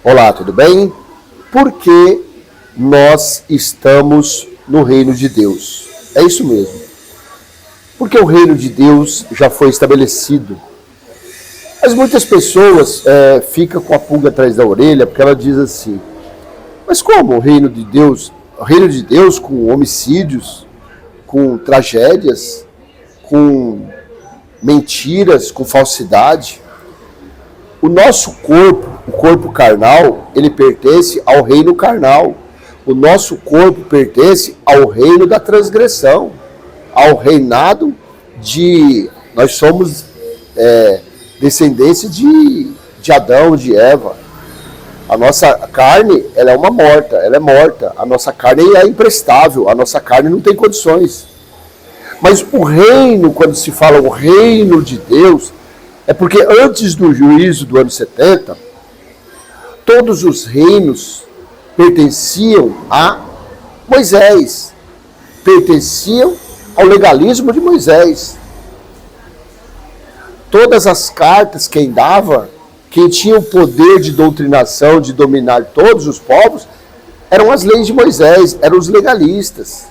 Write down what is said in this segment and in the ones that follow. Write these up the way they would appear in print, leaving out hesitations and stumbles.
Olá, tudo bem? Por que nós estamos no reino de Deus? É isso mesmo. Porque o reino de Deus já foi estabelecido. Mas muitas pessoas ficam com a pulga atrás da orelha porque ela diz assim: mas como o reino de Deus? O reino de Deus com homicídios, com tragédias, com mentiras, com falsidade. O nosso corpo, o corpo carnal, ele pertence ao reino carnal. O nosso corpo pertence ao reino da transgressão, ao reinado de... Nós somos descendência de Adão, de Eva. A nossa carne, ela é morta. A nossa carne é imprestável, a nossa carne não tem condições. Mas o reino, quando se fala o reino de Deus, é porque antes do juízo do ano 70, todos os reinos pertenciam a Moisés, pertenciam ao legalismo de Moisés. Todas as cartas, quem dava, quem tinha o poder de doutrinação, de dominar todos os povos, eram as leis de Moisés, eram os legalistas.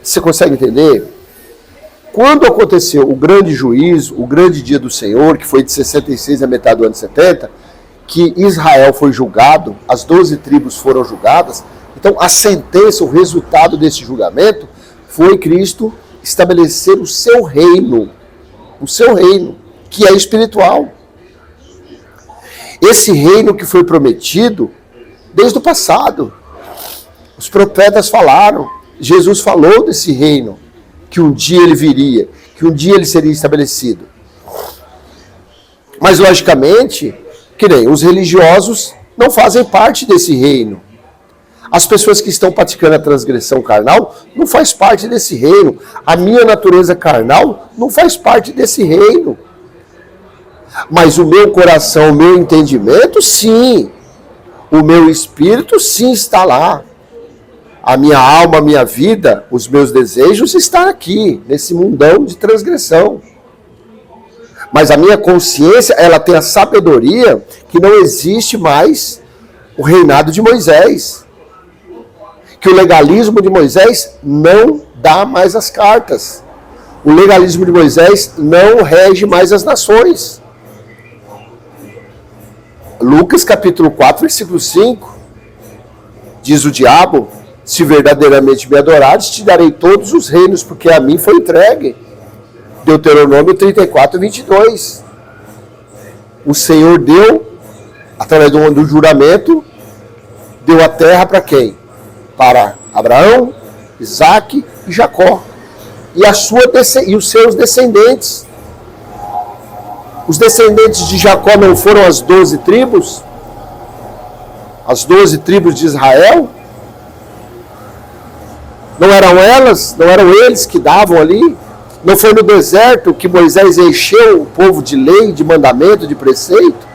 Você consegue entender? Quando aconteceu o grande juízo, o grande dia do Senhor, que foi de 66 a metade do ano 70, que Israel foi julgado, as 12 tribos foram julgadas, então a sentença, o resultado desse julgamento, foi Cristo estabelecer o seu reino, que é espiritual. Esse reino que foi prometido desde o passado. Os profetas falaram, Jesus falou desse reino, que um dia ele viria, que um dia ele seria estabelecido. Mas, logicamente, que nem os religiosos não fazem parte desse reino. As pessoas que estão praticando a transgressão carnal não faz parte desse reino. A minha natureza carnal não faz parte desse reino. Mas o meu coração, o meu entendimento, sim. O meu espírito, sim, está lá. A minha alma, a minha vida, os meus desejos estão aqui, nesse mundão de transgressão. Mas a minha consciência, ela tem a sabedoria que não existe mais o reinado de Moisés. Que o legalismo de Moisés não dá mais as cartas. O legalismo de Moisés não rege mais as nações. Lucas capítulo 4, versículo 5, diz o diabo: se verdadeiramente me adorares, te darei todos os reinos, porque a mim foi entregue. Deuteronômio 34, 22. O Senhor deu, através do juramento, deu a terra para quem? Para Abraão, Isaque e Jacó. E os seus descendentes. Os descendentes de Jacó não foram as 12 tribos? As 12 tribos de Israel? Não eram elas? Não eram eles que davam ali? Não foi no deserto que Moisés encheu o povo de lei, de mandamento, de preceito?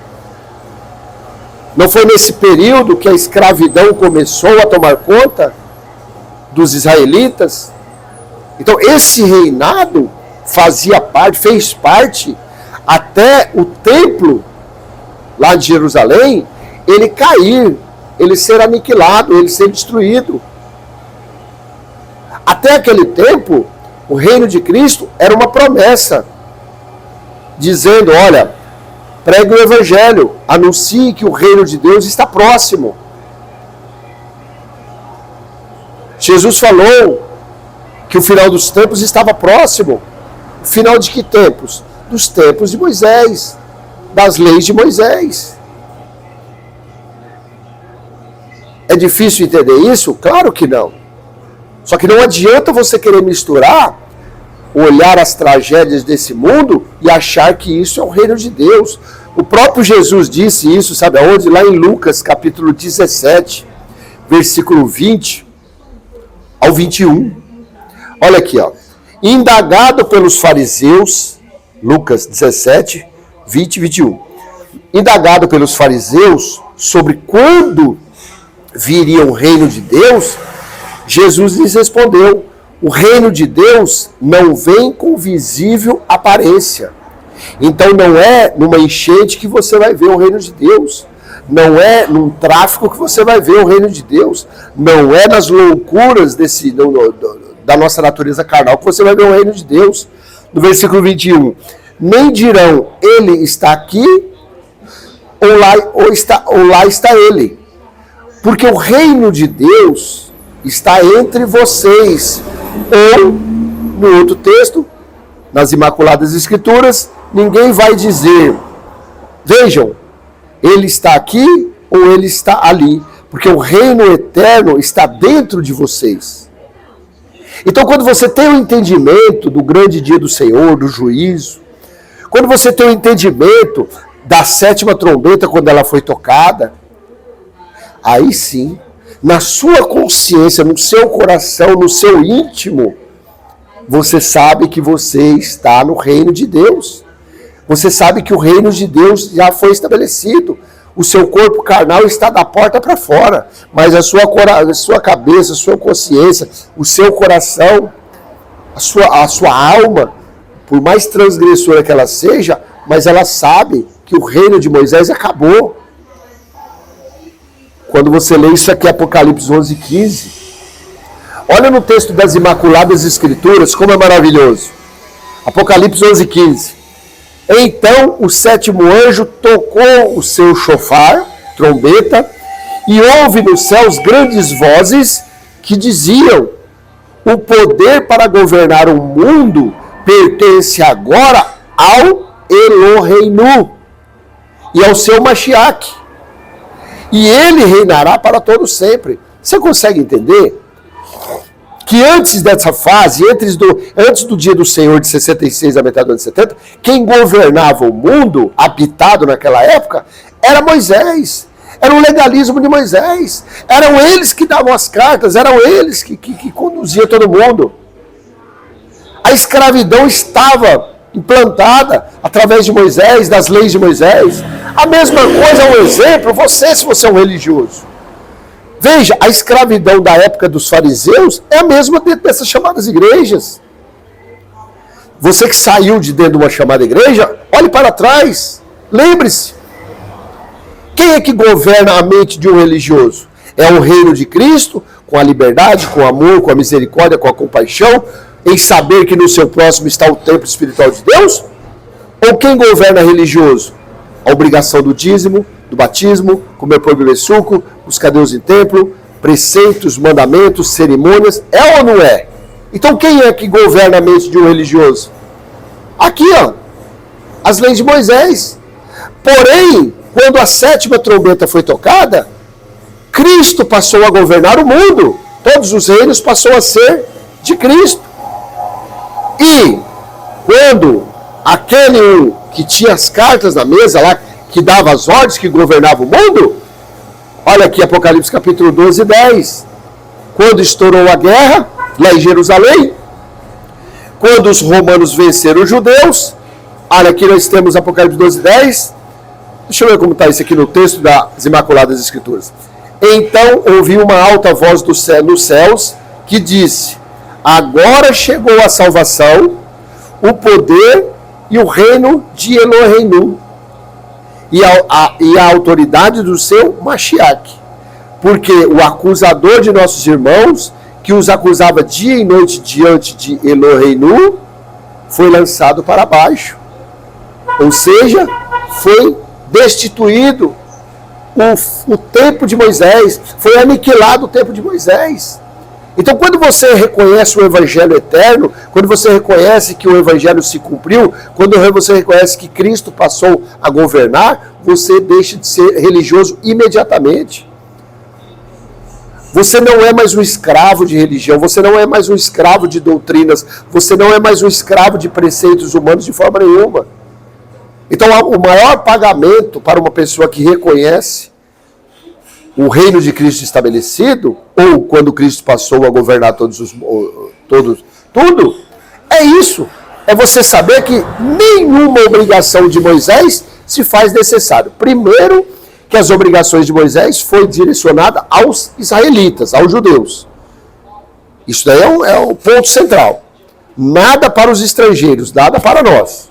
Não foi nesse período que a escravidão começou a tomar conta dos israelitas? Então esse reinado fez parte, até o templo lá de Jerusalém, ele cair, ele ser aniquilado, ele ser destruído. Até aquele tempo, o reino de Cristo era uma promessa, dizendo: olha, pregue o evangelho, anuncie que o reino de Deus está próximo. Jesus falou que o final dos tempos estava próximo. O final de que tempos? Dos tempos de Moisés, das leis de Moisés. É difícil entender isso? Claro que não. Só que não adianta você querer misturar, olhar as tragédias desse mundo e achar que isso é o reino de Deus. O próprio Jesus disse isso, sabe aonde? Lá em Lucas, capítulo 17, versículo 20 ao 21. Olha aqui, ó. Indagado pelos fariseus, Lucas 17, 20 e 21. Indagado pelos fariseus sobre quando viria o reino de Deus, Jesus lhes respondeu: o reino de Deus não vem com visível aparência. Então não é numa enchente que você vai ver o reino de Deus. Não é num tráfico que você vai ver o reino de Deus. Não é nas loucuras da nossa natureza carnal que você vai ver o reino de Deus. No versículo 21, nem dirão, ele está aqui, ou lá está ele. Porque o reino de Deus está entre vocês. Ou, no outro texto, nas Imaculadas Escrituras, ninguém vai dizer, vejam, ele está aqui ou ele está ali. Porque o reino eterno está dentro de vocês. Então, quando você tem o entendimento do grande dia do Senhor, do juízo, quando você tem o entendimento da 7ª trombeta, quando ela foi tocada, aí sim, na sua consciência, no seu coração, no seu íntimo, você sabe que você está no reino de Deus. Você sabe que o reino de Deus já foi estabelecido. O seu corpo carnal está da porta para fora, mas a sua cabeça, a sua consciência, o seu coração, a sua alma, por mais transgressora que ela seja, mas ela sabe que o reino de Moisés acabou. Quando você lê isso aqui, Apocalipse 11:15, olha no texto das Imaculadas Escrituras, como é maravilhoso. Apocalipse 11:15. Então o 7º anjo tocou o seu chofar, trombeta, e houve nos céus grandes vozes que diziam, o poder para governar o mundo pertence agora ao Eloheinu e ao seu Mashiach. E ele reinará para todo sempre. Você consegue entender? Que antes dessa fase, antes do dia do Senhor de 66 a metade do ano de 70, quem governava o mundo, habitado naquela época, era Moisés. Era o legalismo de Moisés. Eram eles que davam as cartas, eram eles que conduziam todo mundo. A escravidão estava implantada através de Moisés, das leis de Moisés. A mesma coisa, um exemplo, se você é um religioso. Veja, a escravidão da época dos fariseus é a mesma dentro dessas chamadas igrejas. Você que saiu de dentro de uma chamada igreja, olhe para trás, lembre-se. Quem é que governa a mente de um religioso? É o reino de Cristo, com a liberdade, com o amor, com a misericórdia, com a compaixão, em saber que no seu próximo está o templo espiritual de Deus? Ou quem governa religioso? A obrigação do dízimo, do batismo, comer pão e beber suco, buscar Deus em templo, preceitos, mandamentos, cerimônias, é ou não é? Então quem é que governa a mente de um religioso? Aqui, ó, as leis de Moisés. Porém, quando a 7ª trombeta foi tocada, Cristo passou a governar o mundo. Todos os reinos passou a ser de Cristo. E quando aquele que tinha as cartas na mesa lá, que dava as ordens, que governava o mundo, olha aqui Apocalipse capítulo 12:10. Quando estourou a guerra, lá em Jerusalém, quando os romanos venceram os judeus, olha aqui nós temos Apocalipse 12:10. Deixa eu ver como está isso aqui no texto das Imaculadas Escrituras. Então ouvi uma alta voz nos céus que disse, agora chegou a salvação, o poder e o reino de Eloheinu e a autoridade do seu Mashiach. Porque o acusador de nossos irmãos, que os acusava dia e noite diante de Eloheinu, foi lançado para baixo. Ou seja, foi destituído o tempo de Moisés, foi aniquilado o tempo de Moisés. Então, quando você reconhece o Evangelho eterno, quando você reconhece que o Evangelho se cumpriu, quando você reconhece que Cristo passou a governar, você deixa de ser religioso imediatamente. Você não é mais um escravo de religião, você não é mais um escravo de doutrinas, você não é mais um escravo de preceitos humanos de forma nenhuma. Então, o maior pagamento para uma pessoa que reconhece o reino de Cristo estabelecido, ou quando Cristo passou a governar tudo, é isso. É você saber que nenhuma obrigação de Moisés se faz necessário. Primeiro, que as obrigações de Moisés foi direcionada aos israelitas, aos judeus. Isso daí é o ponto central. Nada para os estrangeiros, nada para nós.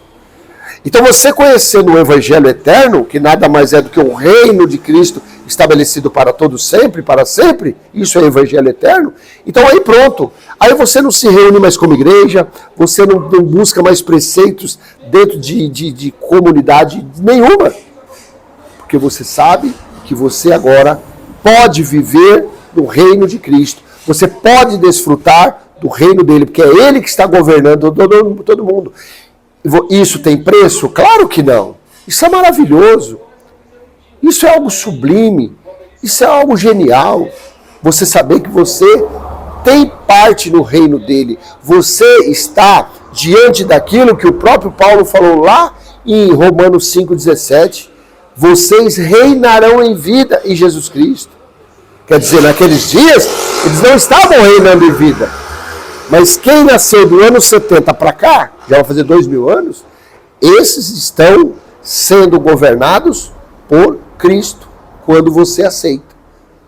Então você conhecendo o Evangelho eterno, que nada mais é do que o reino de Cristo estabelecido para todos sempre, para sempre, isso é o Evangelho eterno, então aí pronto. Aí você não se reúne mais como igreja, você não busca mais preceitos dentro de comunidade nenhuma. Porque você sabe que você agora pode viver no reino de Cristo. Você pode desfrutar do reino dele, porque é ele que está governando todo mundo. Isso tem preço? Claro que não. Isso é maravilhoso. Isso é algo sublime. Isso é algo genial. Você saber que você tem parte no reino dele. Você está diante daquilo que o próprio Paulo falou lá em Romanos 5,17. Vocês reinarão em vida em Jesus Cristo. Quer dizer, naqueles dias, eles não estavam reinando em vida. Mas quem nasceu do ano 70 para cá, já vai fazer 2000 anos, esses estão sendo governados por Cristo, quando você aceita,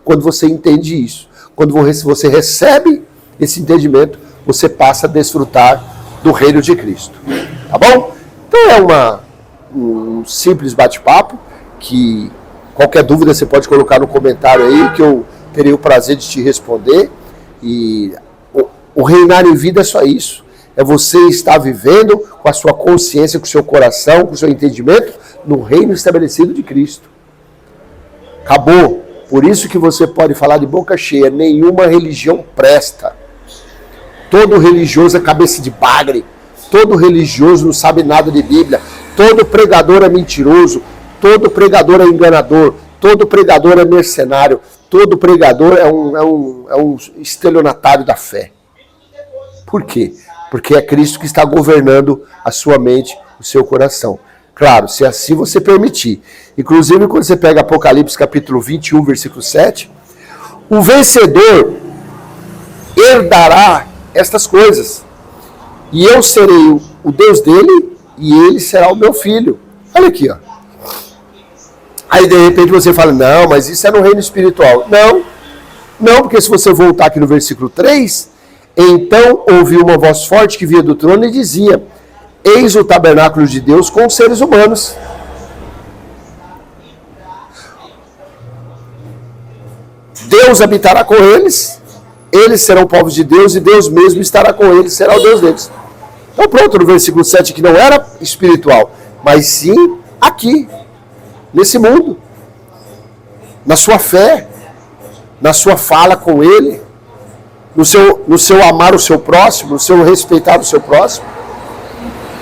quando você entende isso. Quando você recebe esse entendimento, você passa a desfrutar do reino de Cristo. Tá bom? Então é um simples bate-papo, que qualquer dúvida você pode colocar no comentário aí, que eu teria o prazer de te responder. E o reinar em vida é só isso. É você estar vivendo com a sua consciência, com o seu coração, com o seu entendimento, no reino estabelecido de Cristo. Acabou. Por isso que você pode falar de boca cheia, nenhuma religião presta. Todo religioso é cabeça de bagre. Todo religioso não sabe nada de Bíblia. Todo pregador é mentiroso. Todo pregador é enganador. Todo pregador é mercenário. Todo pregador é um estelionatário da fé. Por quê? Porque é Cristo que está governando a sua mente, o seu coração. Claro, se assim você permitir. Inclusive, quando você pega Apocalipse capítulo 21, versículo 7, o vencedor herdará estas coisas. E eu serei o Deus dele e ele será o meu filho. Olha aqui, ó. Aí, de repente, você fala, não, mas isso é no reino espiritual. Não, porque se você voltar aqui no versículo 3, então ouvi uma voz forte que vinha do trono e dizia, eis o tabernáculo de Deus com os seres humanos. Deus habitará com eles, eles serão povos de Deus e Deus mesmo estará com eles, será o Deus deles. Então pronto, no versículo 7, que não era espiritual, mas sim aqui, nesse mundo, na sua fé, na sua fala com ele, no seu amar o seu próximo, no seu respeitar o seu próximo.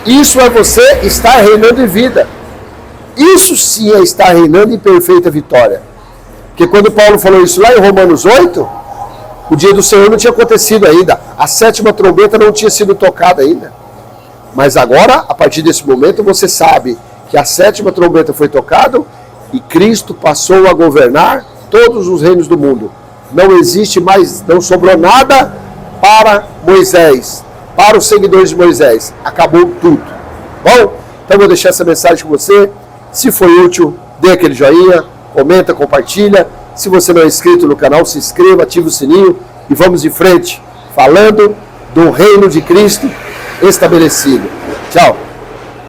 Isso é você estar reinando em vida. Isso sim é estar reinando em perfeita vitória. Porque quando Paulo falou isso lá em Romanos 8, o dia do Senhor não tinha acontecido ainda. A 7ª trombeta não tinha sido tocada ainda. Mas agora, a partir desse momento, você sabe que a 7ª trombeta foi tocada e Cristo passou a governar todos os reinos do mundo. Não existe mais, não sobrou nada para Moisés, para os seguidores de Moisés. Acabou tudo. Bom, então eu vou deixar essa mensagem com você. Se foi útil, dê aquele joinha, comenta, compartilha. Se você não é inscrito no canal, se inscreva, ative o sininho e vamos em frente, falando do reino de Cristo estabelecido. Tchau.